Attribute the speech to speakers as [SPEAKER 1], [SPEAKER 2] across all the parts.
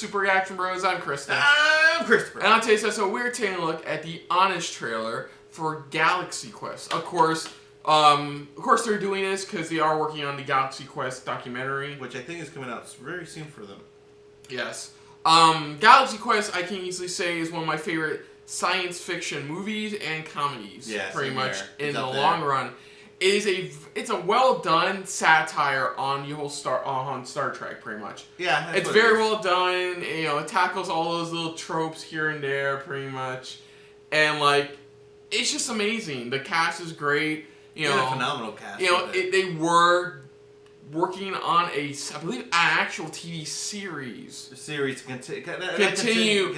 [SPEAKER 1] Super Reaction Bros. I'm Kristen.
[SPEAKER 2] I'm Christopher.
[SPEAKER 1] And on today's episode, we're taking a look at the Honest trailer for Galaxy Quest. Of course, they're doing this because they are working on the Galaxy Quest documentary,
[SPEAKER 2] Which I think is coming out very soon for them.
[SPEAKER 1] Yes. Galaxy Quest, I can easily say, is one of my favorite science fiction movies and comedies.
[SPEAKER 2] Yeah,
[SPEAKER 1] pretty much in the
[SPEAKER 2] up there.
[SPEAKER 1] long run. It's a well done satire on the whole Star Trek, pretty much.
[SPEAKER 2] Yeah,
[SPEAKER 1] it's very well done. You know, it tackles all those little tropes here and there, pretty much, and like, it's just amazing. The cast is great. You know,
[SPEAKER 2] a phenomenal cast.
[SPEAKER 1] You know, they were working on I believe, an actual TV series.
[SPEAKER 2] The series
[SPEAKER 1] Continue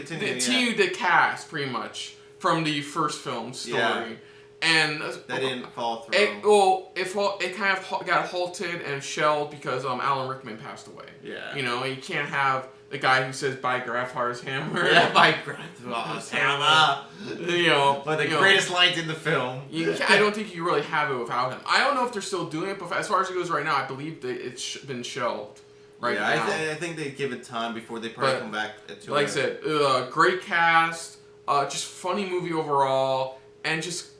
[SPEAKER 1] the cast pretty much from the first film story.
[SPEAKER 2] Yeah.
[SPEAKER 1] And
[SPEAKER 2] that didn't fall through.
[SPEAKER 1] It kind of got halted and shelved because Alan Rickman passed away.
[SPEAKER 2] Yeah.
[SPEAKER 1] You know, you can't have the guy who says "by Grafhar's hammer."
[SPEAKER 2] Yeah, by Grafhar's hammer.
[SPEAKER 1] You know,
[SPEAKER 2] one of the greatest lines in the film.
[SPEAKER 1] I don't think you really have it without him. I don't know if they're still doing it, but as far as it goes right now, I believe that it's been shelved. Right now.
[SPEAKER 2] I think they give it time before they probably come back to it.
[SPEAKER 1] Like I said, great cast, just funny movie overall, and just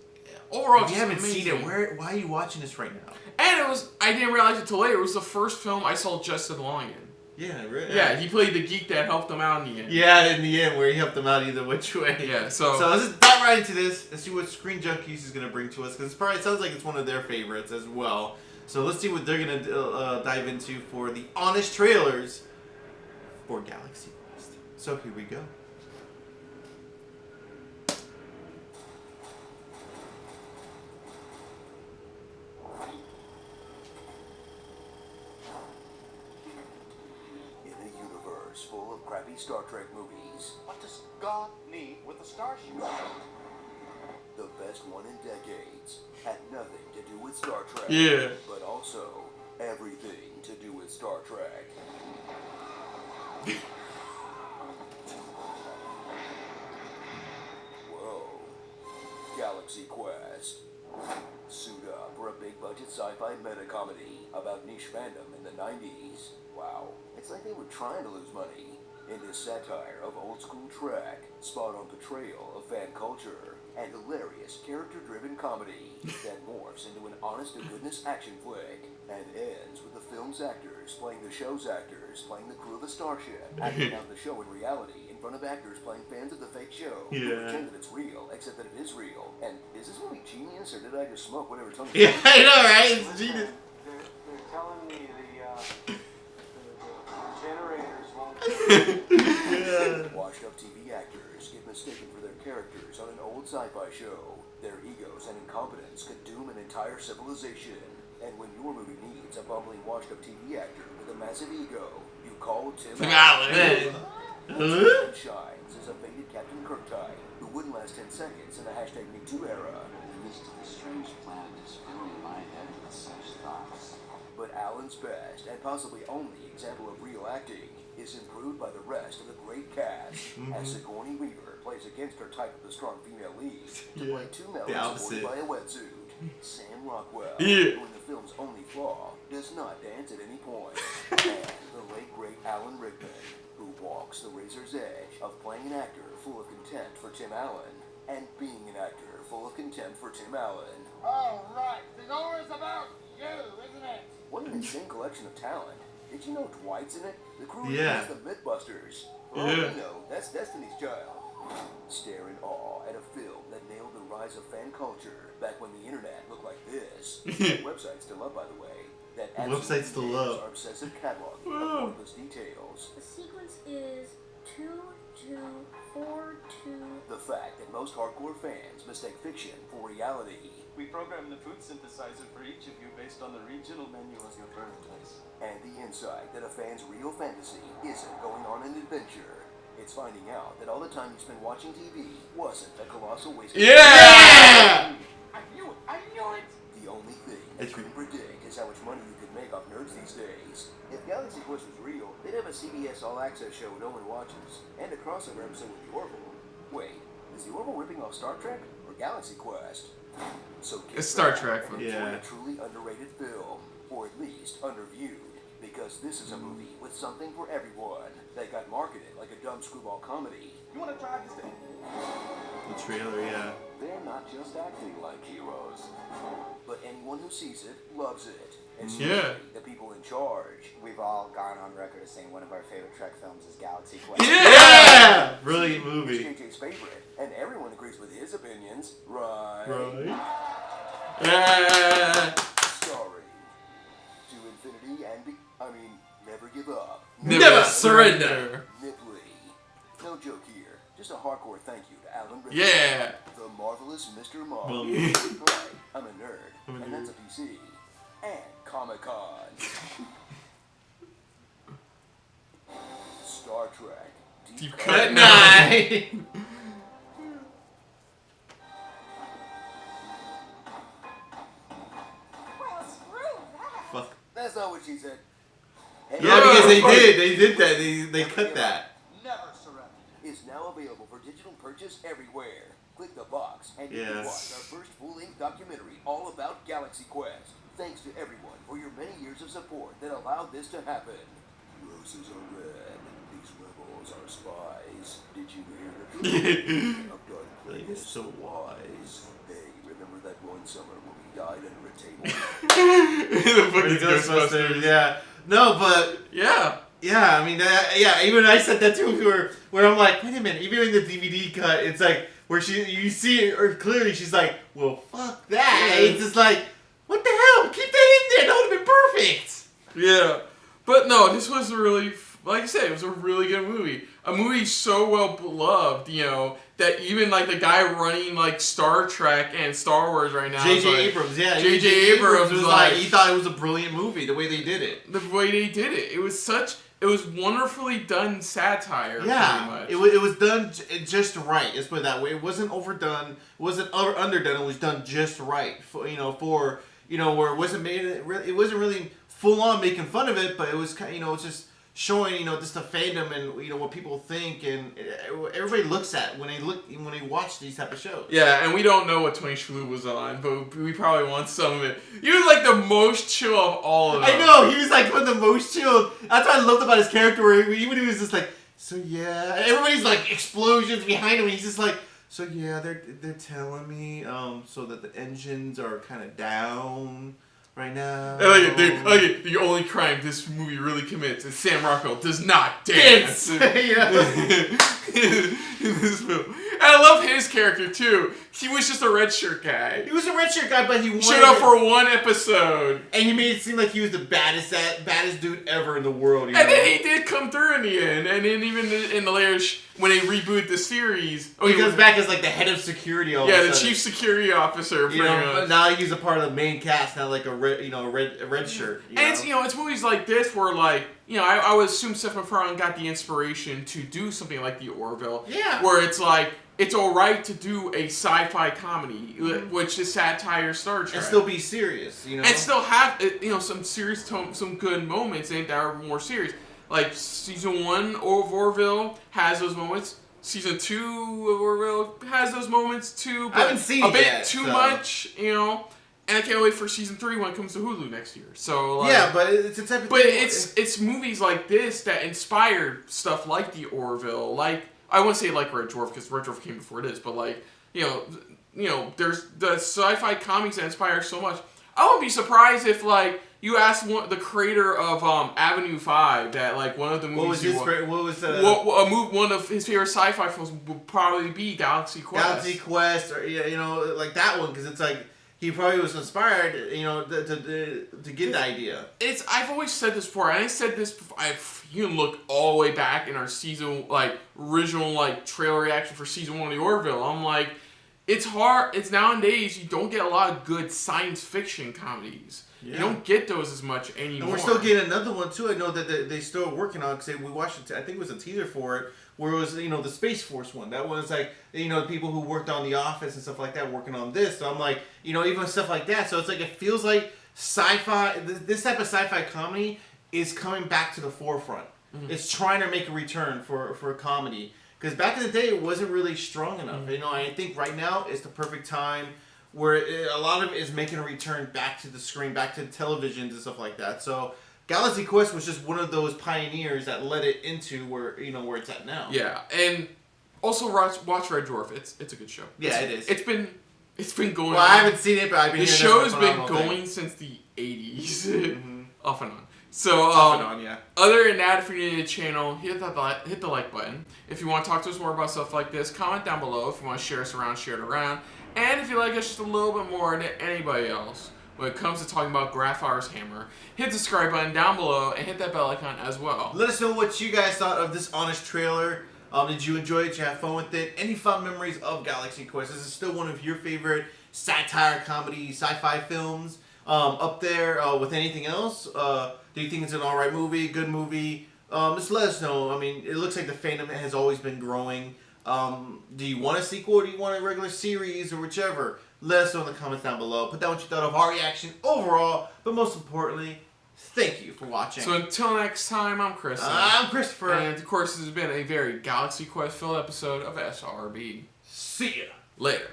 [SPEAKER 1] overall.
[SPEAKER 2] If you haven't seen it, why are you watching this right now?
[SPEAKER 1] And I didn't realize it till later. It was the first film I saw Justin Long in.
[SPEAKER 2] Yeah, really.
[SPEAKER 1] Yeah, he played the geek that helped him out in the end.
[SPEAKER 2] Yeah, in the end, where he helped them out either which way.
[SPEAKER 1] Yeah, so
[SPEAKER 2] let's just dive right into this and see what Screen Junkies is going to bring to us, because it sounds like it's one of their favorites as well. So let's see what they're going to dive into for the Honest trailers for Galaxy Quest. So here we go.
[SPEAKER 3] Full of crappy Star Trek movies.
[SPEAKER 4] What does God need with a starship?
[SPEAKER 3] The best one in decades had nothing to do with Star Trek.
[SPEAKER 1] Yeah.
[SPEAKER 3] But also everything to do with Star Trek. Whoa. Galaxy Quest. Suit up for a big budget sci-fi meta comedy about niche fandom in the 90s. Wow. It's like they were trying to lose money. In this satire of old school Trek, spot-on portrayal of fan culture, and hilarious character-driven comedy that morphs into an honest-to-goodness action flick and ends with the film's actors playing the show's actors, playing the crew of a starship, acting out the show in reality in front of actors playing fans of the fake show who pretend that it's real, except that it is real. And is this movie genius, or did I just smoke whatever tongue?
[SPEAKER 2] Yeah, I know, right? It's genius.
[SPEAKER 4] They're telling me the generators won't.
[SPEAKER 3] Washed-up TV actors get mistaken for their characters on an old sci-fi show. Their egos and incompetence could doom an entire civilization. And when your movie needs a bumbling washed-up TV actor with a massive ego, you call Tim Allen. Tim shines as a faded Captain Kirk type who wouldn't last 10 seconds in the #MeToo era.
[SPEAKER 5] The midst of a strange planet is filling my head with such thoughts.
[SPEAKER 3] But Allen's best and possibly only example of real acting is improved by the rest of the great cast, as Sigourney Weaver plays against her type of the strong female lead to play two melons supported by a wetsuit. Sam Rockwell, who in the film's only flaw, does not dance at any point. And the late great Alan Rickman, who walks the razor's edge of playing an actor full of contempt for Tim Allen and being an actor full of contempt for Tim Allen.
[SPEAKER 4] All right, the door is about you, isn't it?
[SPEAKER 3] What an insane collection of talent. Did you know Dwight's in it? The crew is the Mythbusters. For all we know, that's Destiny's Child. Stare in awe at a film that nailed the rise of fan culture back when the internet looked like this. The website's still up, by the way. That
[SPEAKER 2] website's still up.
[SPEAKER 3] Our obsessive catalog of pointless details.
[SPEAKER 6] The sequence is 2242.
[SPEAKER 3] The fact that most hardcore fans mistake fiction for reality.
[SPEAKER 7] We program the food synthesizer for each of you based on the regional menu of your birthplace.
[SPEAKER 3] And the insight that a fan's real fantasy isn't going on an adventure. It's finding out that all the time you spent watching TV wasn't a colossal waste of time.
[SPEAKER 1] Yeah!
[SPEAKER 4] I knew it! I knew it!
[SPEAKER 3] The only thing you couldn't predict is how much money you could make off nerds these days. If Galaxy Quest was real, they'd have a CBS All-Access show no one watches, and a crossover episode with the Orville. Wait, is the Orville ripping off Star Trek or Galaxy Quest? So
[SPEAKER 1] It's Star Trek.
[SPEAKER 3] Enjoy a truly underrated film, or at least underviewed. Because this is a movie with something for everyone. They got marketed like a dumb screwball comedy.
[SPEAKER 7] You want to try this thing?
[SPEAKER 2] The trailer, yeah.
[SPEAKER 3] They're not just acting like heroes, but anyone who sees it loves it. And
[SPEAKER 1] Yeah.
[SPEAKER 3] the people in charge.
[SPEAKER 6] We've all gone on record as saying one of our favorite Trek films is Galaxy Quest.
[SPEAKER 2] Yeah! Brilliant movie.
[SPEAKER 3] It's JJ's favorite, and everyone agrees with his opinions, right?
[SPEAKER 1] Yeah.
[SPEAKER 3] Starring To Infinity and Never Give Up.
[SPEAKER 1] Never surrender.
[SPEAKER 3] Nipley. No joke here. Just a hardcore thank you to Alan Rickman.
[SPEAKER 1] Yeah.
[SPEAKER 3] The marvelous Mr. Mom.
[SPEAKER 2] Well,
[SPEAKER 3] Right, I'm a nerd. And that's a PC. And Comic-Con. Star Trek.
[SPEAKER 1] Deep
[SPEAKER 2] Cut
[SPEAKER 1] Cut
[SPEAKER 2] 9.
[SPEAKER 4] Well, screw that.
[SPEAKER 2] Fuck.
[SPEAKER 3] That's not what she said. Hey,
[SPEAKER 2] Yeah, because they
[SPEAKER 1] fuck.
[SPEAKER 2] did. They did that. They cut that.
[SPEAKER 7] Never surrender.
[SPEAKER 3] Is now available for digital purchase everywhere. Click the box and you can
[SPEAKER 2] Yes.
[SPEAKER 3] watch our first full-length documentary all about Galaxy Quest. Thanks to everyone for your many years of support that allowed this to happen. Roses are red. These rebels are spies. Did you hear the truth?
[SPEAKER 2] Like, it's so wise.
[SPEAKER 3] Hey, remember that one summer when we died under a table?
[SPEAKER 1] The fucking
[SPEAKER 2] Ghostbusters, yeah. No, but
[SPEAKER 1] Yeah.
[SPEAKER 2] yeah, I mean, yeah. Even I said that too, where I'm like, wait a minute. Even in the DVD cut, it's like where you see it, or clearly she's like, well, fuck that.
[SPEAKER 1] Yeah.
[SPEAKER 2] It's just like, what the hell? Keep that in there. That would have been perfect.
[SPEAKER 1] Yeah. But no, this was really, like I said, it was a really good movie. A movie so well beloved, you know, that even like the guy running like Star Trek and Star Wars right now.
[SPEAKER 2] J.J.
[SPEAKER 1] like,
[SPEAKER 2] Abrams, yeah.
[SPEAKER 1] J.J. Abrams
[SPEAKER 2] was
[SPEAKER 1] was
[SPEAKER 2] like,
[SPEAKER 1] like-
[SPEAKER 2] he thought it was a brilliant movie the way they did it.
[SPEAKER 1] The way they did it. It was wonderfully done satire,
[SPEAKER 2] Yeah,
[SPEAKER 1] pretty much.
[SPEAKER 2] it was done just right. Let's put it that way. It wasn't overdone. It wasn't underdone. It was done just right. Where it wasn't made. It wasn't really full on making fun of it, but it was kind. It's just showing just the fandom and what people think and everybody looks at when they watch these type of shows.
[SPEAKER 1] Yeah, and we don't know what Tony Shalhoub was on, but we probably want some of it. He was like the most chill of all of them.
[SPEAKER 2] I know, he was like one of the most chilled. That's what I loved about his character, where even he was just like, so yeah, everybody's like explosions behind him, and he's just like, so yeah, they're telling me so that the engines are kind of down right now.
[SPEAKER 1] The only crime this movie really commits is Sam Rockwell does not dance.
[SPEAKER 2] Yeah.
[SPEAKER 1] In this film. And I love his character too. He was just a red shirt guy.
[SPEAKER 2] He was a red shirt guy, but he
[SPEAKER 1] Showed up for one episode.
[SPEAKER 2] and he made it seem like he was the baddest dude ever in the world.
[SPEAKER 1] And then he did come through in the end. And then even in the later, when they reboot the series.
[SPEAKER 2] he comes back as like the head of security. All of a
[SPEAKER 1] the
[SPEAKER 2] sudden.
[SPEAKER 1] chief security officer.
[SPEAKER 2] You know, but now he's a part of the main cast, not like a red shirt.
[SPEAKER 1] And it's movies like this where I would assume Seth MacFarlane got the inspiration to do something like The Orville.
[SPEAKER 2] Yeah.
[SPEAKER 1] Where it's like, it's alright to do a sci-fi comedy, which is satire Star Trek.
[SPEAKER 2] and still be serious,
[SPEAKER 1] And still have, some serious some good moments in it that are more serious. Like, season 1 of Orville has those moments. Season 2 of Orville has those moments too. But
[SPEAKER 2] I haven't seen
[SPEAKER 1] a
[SPEAKER 2] it
[SPEAKER 1] bit
[SPEAKER 2] yet,
[SPEAKER 1] too
[SPEAKER 2] so.
[SPEAKER 1] much, And I can't wait for season 3 when it comes to Hulu next year. So
[SPEAKER 2] yeah, but it's a type of
[SPEAKER 1] but
[SPEAKER 2] thing.
[SPEAKER 1] it's movies like this that inspired stuff like The Orville. Like, I wouldn't say like Red Dwarf because Red Dwarf came before this, but there's the sci-fi comics that inspire so much. I wouldn't be surprised if you asked the creator of Avenue 5 that one of the movies one of his favorite sci-fi films would probably be Galaxy Quest.
[SPEAKER 2] Galaxy Quest, or like that one, because it's like he probably was inspired, to get the idea.
[SPEAKER 1] I've always said this before, and I said this before. You can look all the way back in our season, original, trailer reaction for season 1 of The Orville. I'm like, it's hard. It's nowadays, you don't get a lot of good science fiction comedies. Yeah. You don't get those as much anymore.
[SPEAKER 2] And we're still getting another one, too. I know that they still working on, because we watched it, I think it was a teaser for it, where it was, the Space Force one. That was people who worked on The Office and stuff like that working on this. So I'm like, even stuff like that. So it's like, it feels like sci-fi, this type of sci-fi comedy is coming back to the forefront. Mm-hmm. It's trying to make a return for a comedy. Because back in the day, it wasn't really strong enough. Mm-hmm. I think right now is the perfect time where a lot of it is making a return back to the screen, back to the televisions and stuff like that. So Galaxy Quest was just one of those pioneers that led it into where it's at now.
[SPEAKER 1] Yeah, and also watch Red Dwarf. It's a good show.
[SPEAKER 2] Yeah, it is.
[SPEAKER 1] It's been going.
[SPEAKER 2] Well, I haven't seen it, but I've been.
[SPEAKER 1] The show has been going since the 80s, off and on. So,
[SPEAKER 2] off and on, yeah.
[SPEAKER 1] Other than that, if you're new to the channel, hit the like button. If you want to talk to us more about stuff like this, comment down below. If you want to share us around, share it around. And if you like us just a little bit more than anybody else, when it comes to talking about Graffire's Hammer, hit the subscribe button down below and hit that bell icon as well.
[SPEAKER 2] Let us know what you guys thought of this honest trailer. Did you enjoy it? Did you have fun with it? Any fun memories of Galaxy Quest? This is still one of your favorite satire, comedy, sci-fi films up there with anything else? Do you think it's an alright movie, good movie? Just let us know. I mean, it looks like the fandom has always been growing. Do you want a sequel or do you want a regular series or whichever? Let us know in the comments down below. Put down what you thought of our reaction overall, but most importantly, thank you for watching.
[SPEAKER 1] So until next time, I'm Chris.
[SPEAKER 2] I'm Christopher.
[SPEAKER 1] And of course, this has been a very Galaxy Quest filled episode of SRB.
[SPEAKER 2] See ya.
[SPEAKER 1] Later.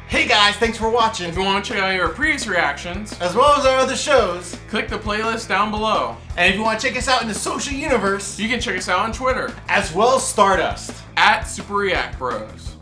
[SPEAKER 2] Hey guys, thanks for watching.
[SPEAKER 1] If you want to check out our previous reactions,
[SPEAKER 2] as well as our other shows,
[SPEAKER 1] click the playlist down below.
[SPEAKER 2] And if you want to check us out in the social universe,
[SPEAKER 1] you can check us out on Twitter,
[SPEAKER 2] as well as Stardust,
[SPEAKER 1] @SuperReactBros.